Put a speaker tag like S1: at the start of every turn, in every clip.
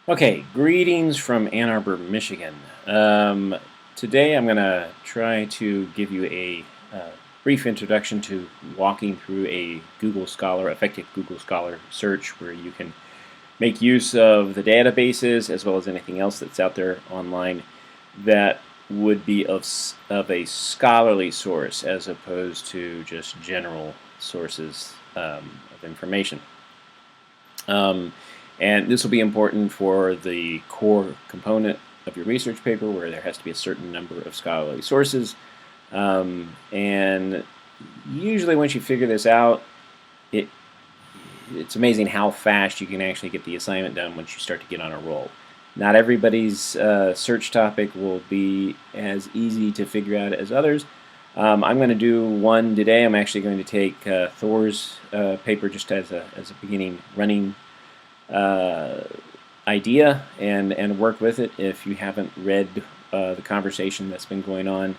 S1: Okay, greetings from Ann Arbor, Michigan. Today I'm going to try to give you a brief introduction to walking through a Google Scholar, effective Google Scholar search where you can make use of the databases as well as anything else that's out there online that would be of a scholarly source as opposed to just general sources of information. And this will be important for the core component of your research paper where there has to be a certain number of scholarly sources. And usually once you figure this out, it's amazing how fast you can actually get the assignment done once you start to get on a roll. Not everybody's search topic will be as easy to figure out as others. I'm going to do one today. I'm actually going to take Thor's paper just as a beginning running idea and work with it. If you haven't read the conversation that's been going on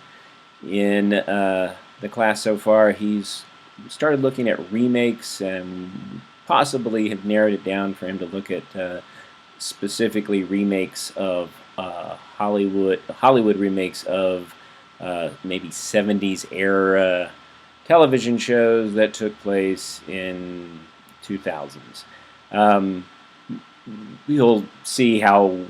S1: in the class so far, he's started looking at remakes and possibly have narrowed it down for him to look at specifically remakes of Hollywood remakes of maybe 70s era television shows that took place in 2000s. We'll see how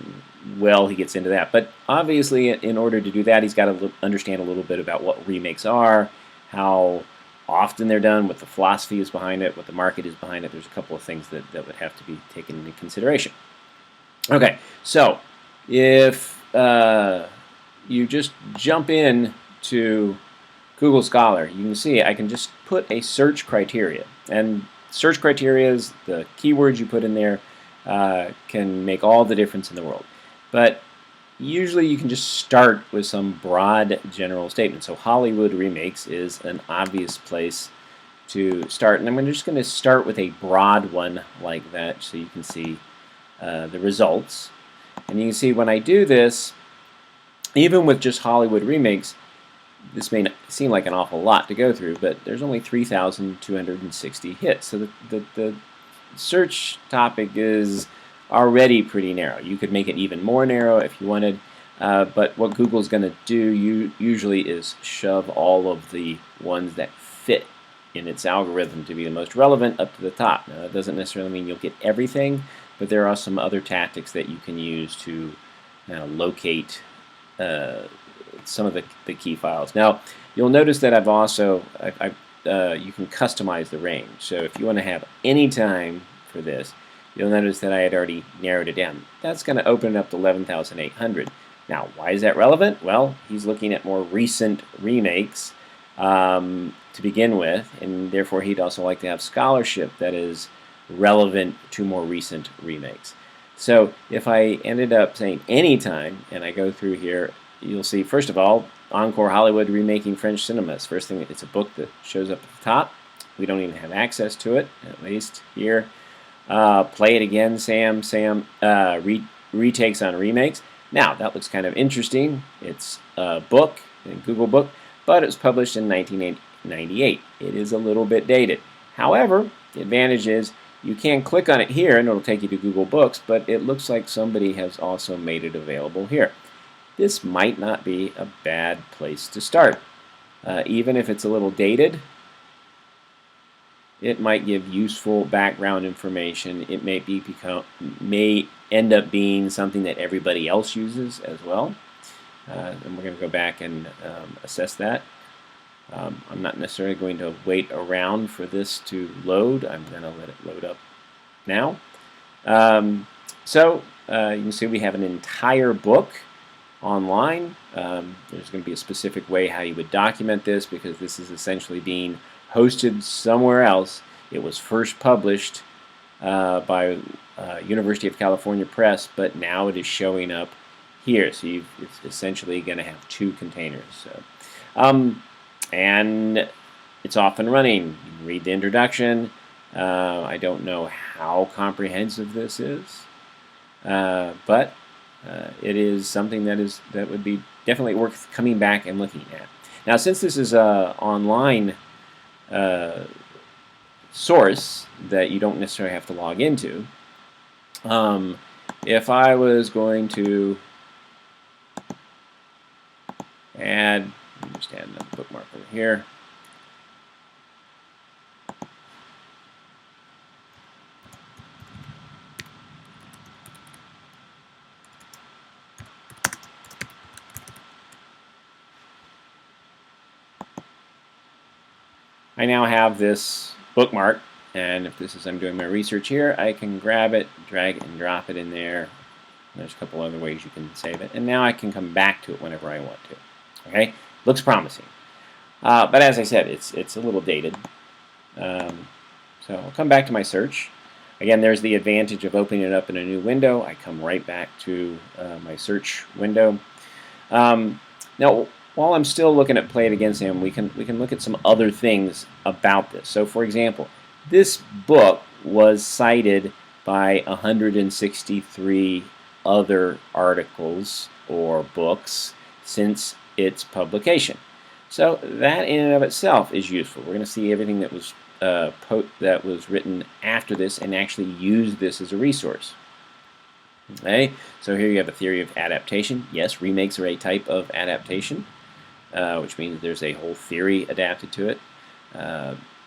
S1: well he gets into that. But obviously, in order to do that, he's got to understand a little bit about what remakes are, how often they're done, what the philosophy is behind it, what the market is behind it. There's a couple of things that would have to be taken into consideration. Okay, so if you just jump in to Google Scholar, you can see I can just put a search criteria. And search criteria is the keywords you put in there can make all the difference in the world. But usually you can just start with some broad general statement. So Hollywood remakes is an obvious place to start. And I'm just going to start with a broad one like that so you can see the results. And you can see when I do this, even with just Hollywood remakes, this may seem like an awful lot to go through, but there's only 3,260 hits. So the search topic is already pretty narrow. You could make it even more narrow if you wanted, but what Google's going to do usually is shove all of the ones that fit in its algorithm to be the most relevant up to the top. Now, that doesn't necessarily mean you'll get everything, but there are some other tactics that you can use to locate some of the key files. Now, you'll notice that I've also you can customize the range. So if you want to have any time for this, you'll notice that I had already narrowed it down. That's going to open it up to 11,800. Now, why is that relevant? Well, he's looking at more recent remakes to begin with, and therefore he'd also like to have scholarship that is relevant to more recent remakes. So if I ended up saying anytime, and I go through here, you'll see, first of all, Encore Hollywood Remaking French Cinemas. First thing, it's a book that shows up at the top. We don't even have access to it, at least here. Play It Again, Sam, retakes on remakes. Now, that looks kind of interesting. It's a book, a Google book, but it was published in 1998. It is a little bit dated. However, the advantage is you can click on it here and it'll take you to Google Books, but it looks like somebody has also made it available here. This might not be a bad place to start. Even if it's a little dated, it might give useful background information. It may end up being something that everybody else uses as well. And we're going to go back and assess that. I'm not necessarily going to wait around for this to load. I'm going to let it load up now. So you can see we have an entire book online. There's going to be a specific way how you would document this because this is essentially being hosted somewhere else. It was first published by University of California Press, but now it is showing up here. So it's essentially going to have two containers. So, and it's off and running. You can read the introduction. I don't know how comprehensive this is, but it is something that would be definitely worth coming back and looking at. Now, since this is an online source that you don't necessarily have to log into, if I was going to add, let me just add another bookmark over here. I now have this bookmark, and if this is I'm doing my research here, I can grab it, drag it, and drop it in there. There's a couple other ways you can save it, and now I can come back to it whenever I want to. Okay, looks promising, but as I said, it's a little dated. So I'll come back to my search. Again, there's the advantage of opening it up in a new window. I come right back to my search window. Now, while I'm still looking at Play It Again, Sam, we can look at some other things about this. So, for example, this book was cited by 163 other articles or books since its publication. So that in and of itself is useful. We're going to see everything that was written after this and actually use this as a resource. Okay, so here you have a theory of adaptation. Yes, remakes are a type of adaptation, which means there's a whole theory adapted to it.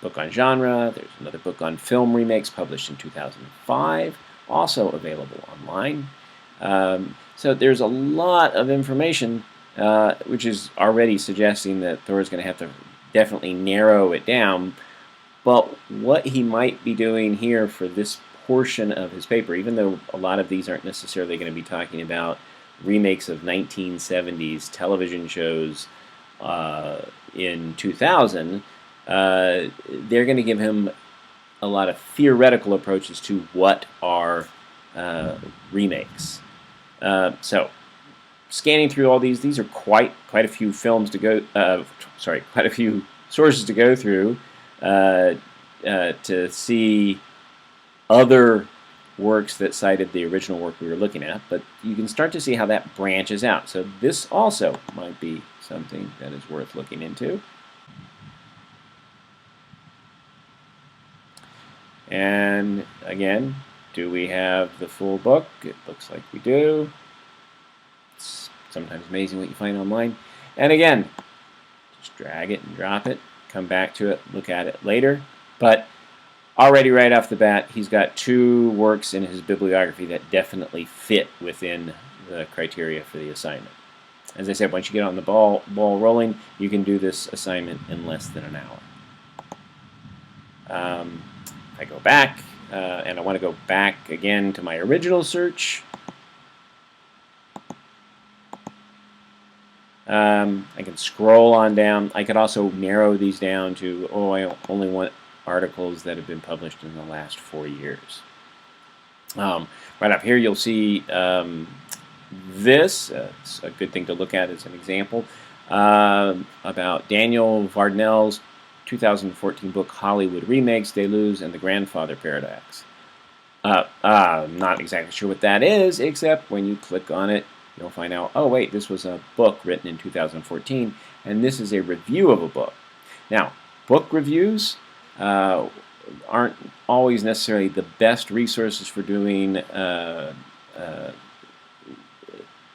S1: Book on genre. There's another book on film remakes published in 2005, also available online. So there's a lot of information, which is already suggesting that Thor is going to have to definitely narrow it down. But what he might be doing here for this portion of his paper, even though a lot of these aren't necessarily going to be talking about remakes of 1970s television shows in 2000, they're going to give him a lot of theoretical approaches to what are remakes. So, scanning through all these are quite a few films to go. Quite a few sources to go through to see other works that cited the original work we were looking at, but you can start to see how that branches out. So this also might be something that is worth looking into. And again, do we have the full book? It looks like we do. It's sometimes amazing what you find online. And again, just drag it and drop it, come back to it, look at it later. But already right off the bat, he's got two works in his bibliography that definitely fit within the criteria for the assignment. As I said, once you get on the ball rolling, you can do this assignment in less than an hour. I go back, and I want to go back again to my original search. I can scroll on down. I could also narrow these down to, I only want articles that have been published in the last 4 years. Right up here, you'll see this. It's a good thing to look at as an example about Daniel Vardnell's 2014 book Hollywood Remakes, Deluge, and the Grandfather Paradox. I'm not exactly sure what that is, except when you click on it, you'll find out, oh wait, this was a book written in 2014, and this is a review of a book. Now, book reviews aren't always necessarily the best resources for doing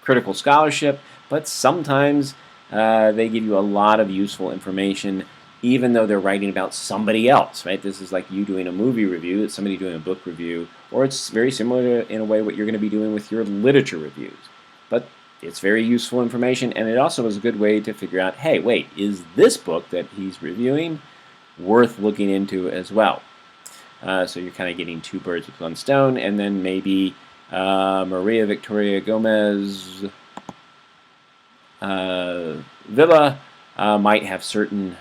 S1: critical scholarship, but sometimes they give you a lot of useful information, even though they're writing about somebody else, right? This is like you doing a movie review, it's somebody doing a book review, or it's very similar to, in a way, what you're going to be doing with your literature reviews. But it's very useful information, and it also is a good way to figure out, hey, wait, is this book that he's reviewing worth looking into as well? So you're kind of getting two birds with one stone, and then maybe Maria Victoria Gomez Villa might have certain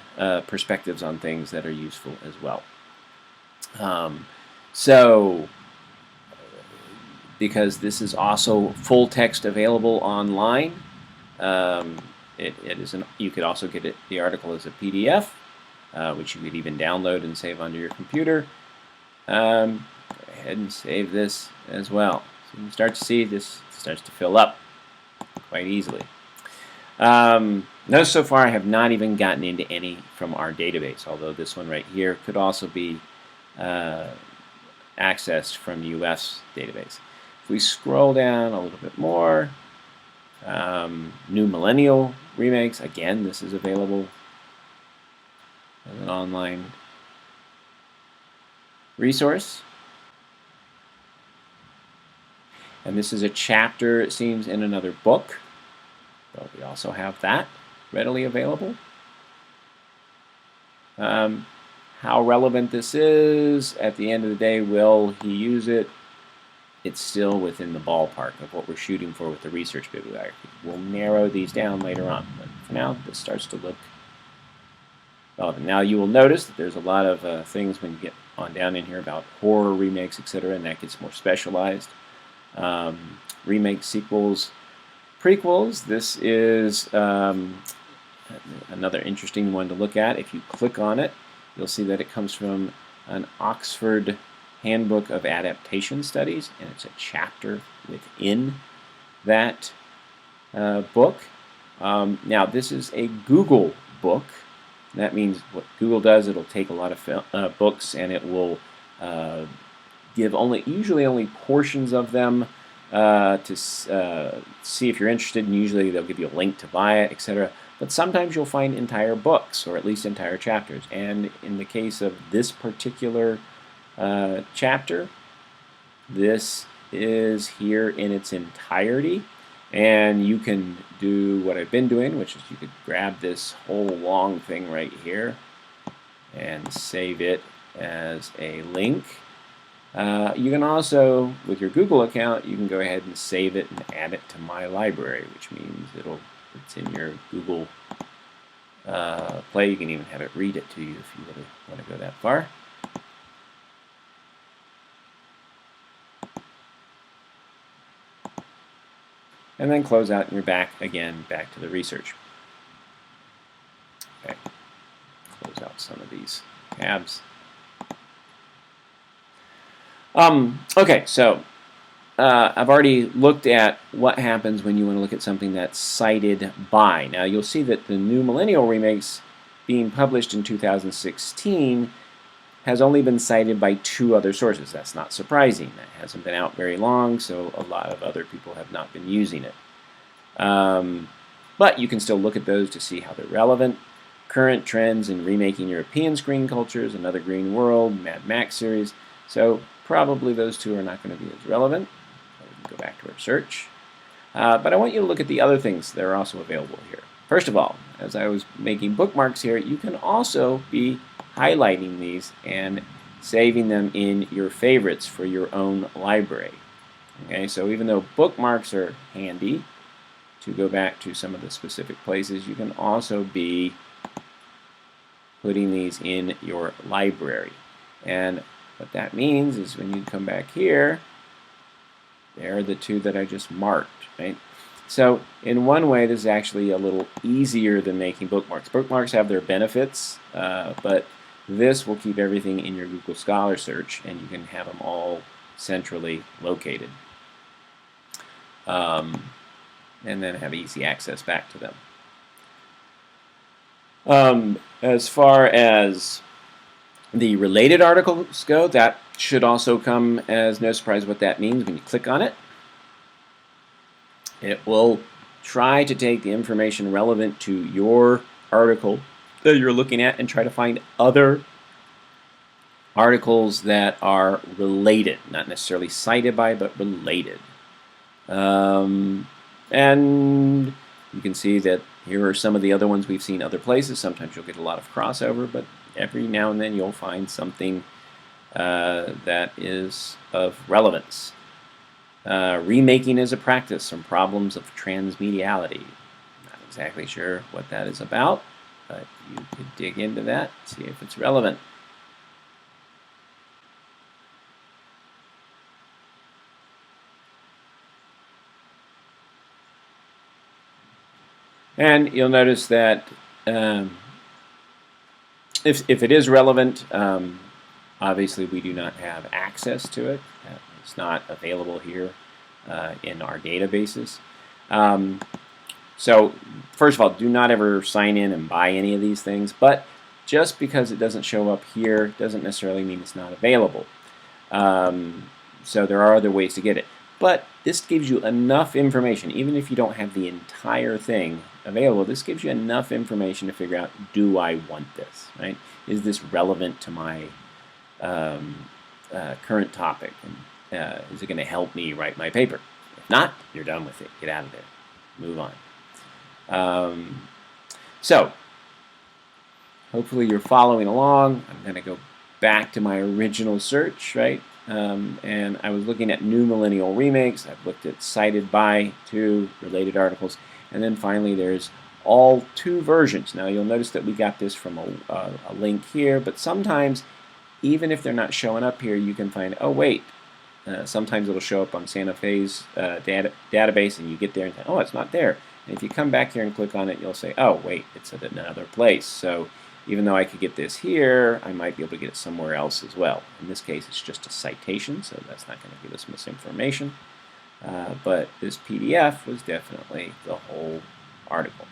S1: perspectives on things that are useful as well. So, because this is also full text available online, it is you could also get the article as a PDF, which you could even download and save onto your computer. Go ahead and save this as well. So you can start to see this starts to fill up quite easily. Notice so far I have not even gotten into any from our database, although this one right here could also be accessed from the US database. If we scroll down a little bit more, New Millennial Remakes, again, this is available as an online resource. And this is a chapter, it seems, in another book. But we also have that readily available. How relevant this is, at the end of the day, will he use it? It's still within the ballpark of what we're shooting for with the research bibliography. We'll narrow these down later on, but for now, this starts to look relevant. Now, you will notice that there's a lot of things when you get on down in here about horror remakes, etc., and that gets more specialized. Remakes, sequels, prequels. This is another interesting one to look at. If you click on it, you'll see that it comes from an Oxford Handbook of Adaptation Studies, and it's a chapter within that book. Now, this is a Google book. That means what Google does, it'll take a lot of books and it will give usually only portions of them to see if you're interested, and usually they'll give you a link to buy it, etc. But sometimes you'll find entire books, or at least entire chapters. And in the case of this particular chapter, this is here in its entirety. And you can do what I've been doing, which is you could grab this whole long thing right here and save it as a link. You can also, with your Google account, you can go ahead and save it and add it to My Library, which means it's in your Google Play. You can even have it read it to you if you really want to go that far. And then close out and you're back to the research. Okay, close out some of these tabs. Okay, so I've already looked at what happens when you want to look at something that's cited by. Now you'll see that the New Millennial Remakes being published in 2016 has only been cited by 2 other sources. That's not surprising. That hasn't been out very long, so a lot of other people have not been using it. But you can still look at those to see how they're relevant. Current trends in remaking European screen cultures, Another Green World, Mad Max series. So probably those 2 are not going to be as relevant. We can go back to our search. But I want you to look at the other things that are also available here. First of all, as I was making bookmarks here, you can also be highlighting these and saving them in your favorites for your own library. Okay, so even though bookmarks are handy to go back to some of the specific places, you can also be putting these in your library. And what that means is when you come back here, there are the 2 that I just marked, right? So in one way, this is actually a little easier than making bookmarks. Bookmarks have their benefits, but this will keep everything in your Google Scholar search, and you can have them all centrally located. And then have easy access back to them. As far as the related articles go, that should also come as no surprise what that means when you click on it. It will try to take the information relevant to your article that you're looking at and try to find other articles that are related, not necessarily cited by, but related. And you can see that here are some of the other ones we've seen other places. Sometimes you'll get a lot of crossover, but every now and then you'll find something that is of relevance. Remaking as a practice, some problems of transmediality. Not exactly sure what that is about, but you could dig into that, see if it's relevant. And you'll notice that if it is relevant, obviously we do not have access to it. It's not available here in our databases. So first of all, do not ever sign in and buy any of these things, but just because it doesn't show up here doesn't necessarily mean it's not available. So there are other ways to get it. But this gives you enough information, even if you don't have the entire thing available, this gives you enough information to figure out, do I want this, right? Is this relevant to my current topic? And is it going to help me write my paper? If not, you're done with it. Get out of there. Move on. So, hopefully you're following along. I'm going to go back to my original search, right? And I was looking at new millennial remakes. I've looked at cited by to related articles. And then finally there's all 2 versions. Now you'll notice that we got this from a link here, but sometimes even if they're not showing up here, you can find, oh wait, sometimes it'll show up on Santa Fe's database, and you get there and say, oh, it's not there. And if you come back here and click on it, you'll say, oh wait, it's at another place. So even though I could get this here, I might be able to get it somewhere else as well. In this case, it's just a citation, so that's not going to give us misinformation. But this PDF was definitely the whole article.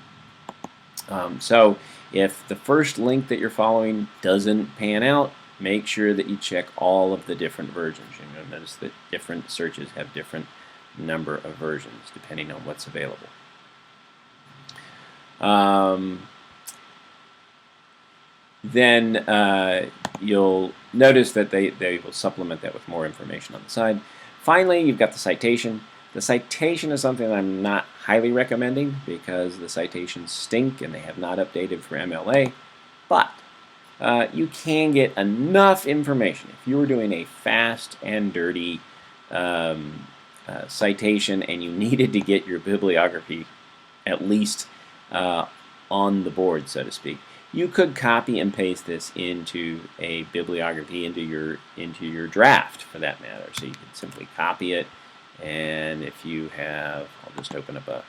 S1: So if the first link that you're following doesn't pan out, make sure that you check all of the different versions. You're going to notice that different searches have different number of versions depending on what's available. Then you'll notice that they will supplement that with more information on the side. Finally, you've got the citation. The citation is something that I'm not highly recommending because the citations stink and they have not updated for MLA. But you can get enough information. If you were doing a fast and dirty citation and you needed to get your bibliography at least on the board, so to speak, you could copy and paste this into a bibliography, into your draft, for that matter. So you can simply copy it, and if you have, I'll just open up a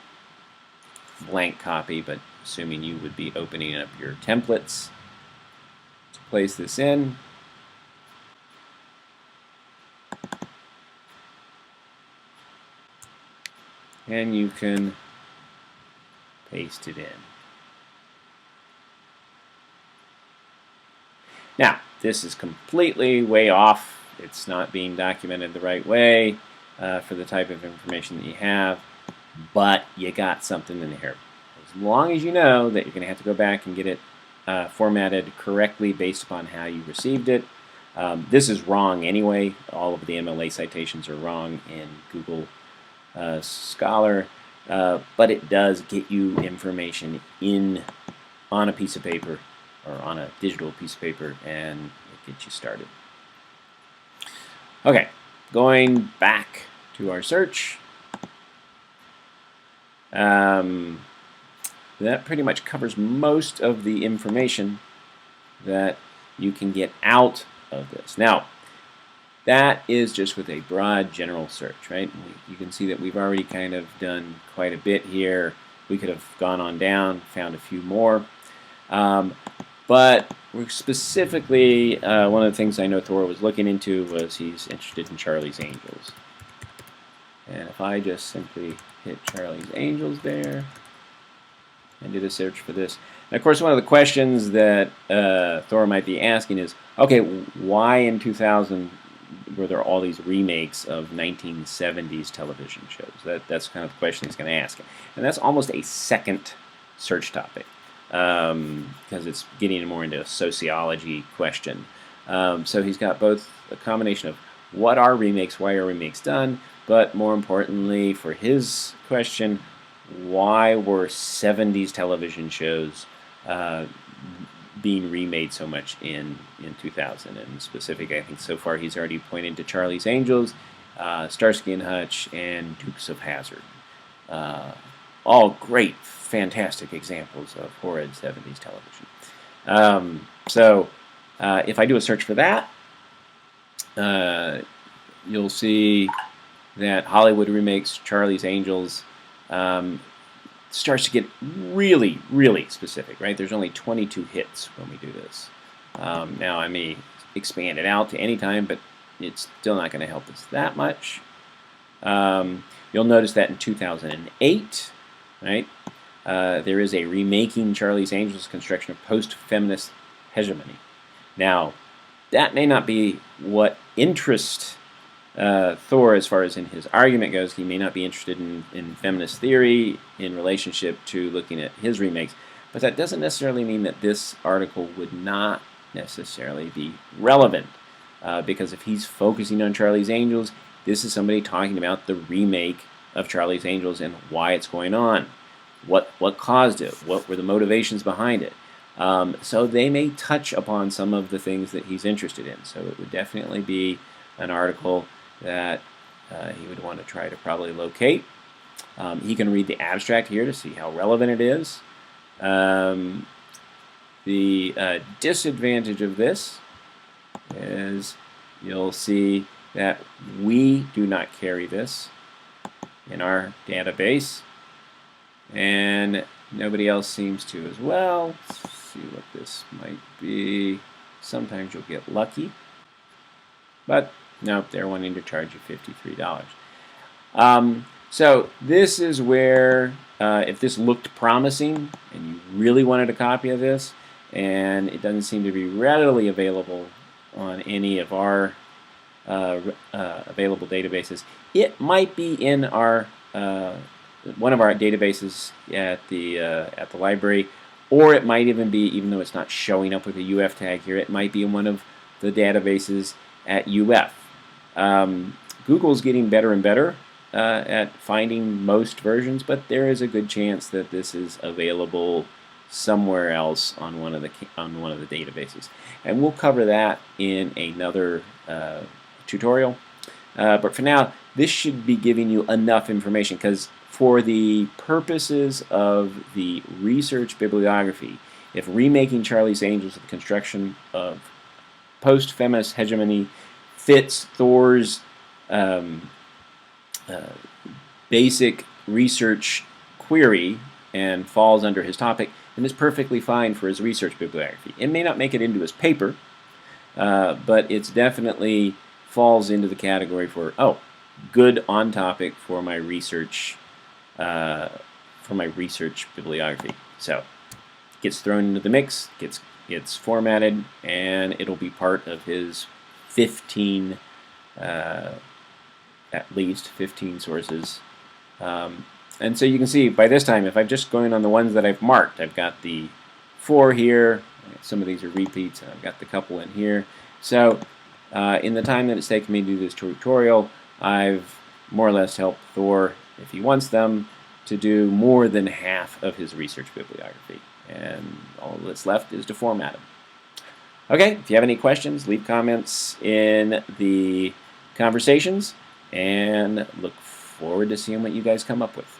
S1: blank copy, but assuming you would be opening up your templates to place this in. And you can paste it in. Now, this is completely way off. It's not being documented the right way for the type of information that you have, but you got something in here. As long as you know that you're going to have to go back and get it formatted correctly based upon how you received it. This is wrong anyway. All of the MLA citations are wrong in Google Scholar, but it does get you information on a piece of paper, or on a digital piece of paper, and it gets you started. Okay, going back to our search. That pretty much covers most of the information that you can get out of this. Now, that is just with a broad general search, right? You can see that we've already kind of done quite a bit here. We could have gone on down, found a few more. But we're specifically, one of the things I know Thor was looking into was he's interested in Charlie's Angels. And if I just simply hit Charlie's Angels there and did a search for this. And of course, one of the questions that Thor might be asking is, okay, why in 2000 were there all these remakes of 1970s television shows? That's kind of the question he's going to ask. And that's almost a second search topic. Because it's getting more into a sociology question. So he's got both a combination of what are remakes, why are remakes done, but more importantly for his question, why were 70s television shows being remade so much in 2000? And specific, I think so far he's already pointed to Charlie's Angels, Starsky and Hutch, and Dukes of Hazzard. All great, fantastic examples of horrid 70s television. So if I do a search for that, you'll see that Hollywood remakes Charlie's Angels starts to get really, really specific, right? There's only 22 hits when we do this. Now I may expand it out to any time, but it's still not going to help us that much. You'll notice that in 2008, right, there is a remaking Charlie's Angels construction of post-feminist hegemony. Now, that may not be what interests Thor, as far as in his argument goes, he may not be interested in feminist theory in relationship to looking at his remakes, but that doesn't necessarily mean that this article would not necessarily be relevant, because if he's focusing on Charlie's Angels, this is somebody talking about the remake of Charlie's Angels and why it's going on, what caused it, what were the motivations behind it. So they may touch upon some of the things that he's interested in. So it would definitely be an article that he would want to try to probably locate. He can read the abstract here to see how relevant it is. The disadvantage of this is you'll see that we do not carry this in our database, and nobody else seems to as well. Let's see what this might be. Sometimes you'll get lucky, but nope, they're wanting to charge you $53. So this is where, if this looked promising and you really wanted a copy of this, and it doesn't seem to be readily available on any of our available databases, it might be in our one of our databases at the library, or it might even be, even though it's not showing up with a UF tag here, it might be in one of the databases at UF. Google's getting better and better at finding most versions, but there is a good chance that this is available somewhere else on one of the databases, and we'll cover that in another tutorial. But for now, this should be giving you enough information, because for the purposes of the research bibliography, if remaking Charlie's Angels, the construction of post-feminist hegemony, fits Thor's basic research query and falls under his topic, then it's perfectly fine for his research bibliography. It may not make it into his paper, but it's definitely falls into the category for, oh, good on topic for my research bibliography. So it gets thrown into the mix, gets formatted, and it'll be part of his 15, at least 15 sources. And so you can see by this time, if I'm just going on the ones that I've marked, I've got the 4 here. Some of these are repeats, and I've got the couple in here. So in the time that it's taken me to do this tutorial, I've more or less helped Thor, if he wants them, to do more than half of his research bibliography. And all that's left is to format them. Okay, if you have any questions, leave comments in the conversations, and look forward to seeing what you guys come up with.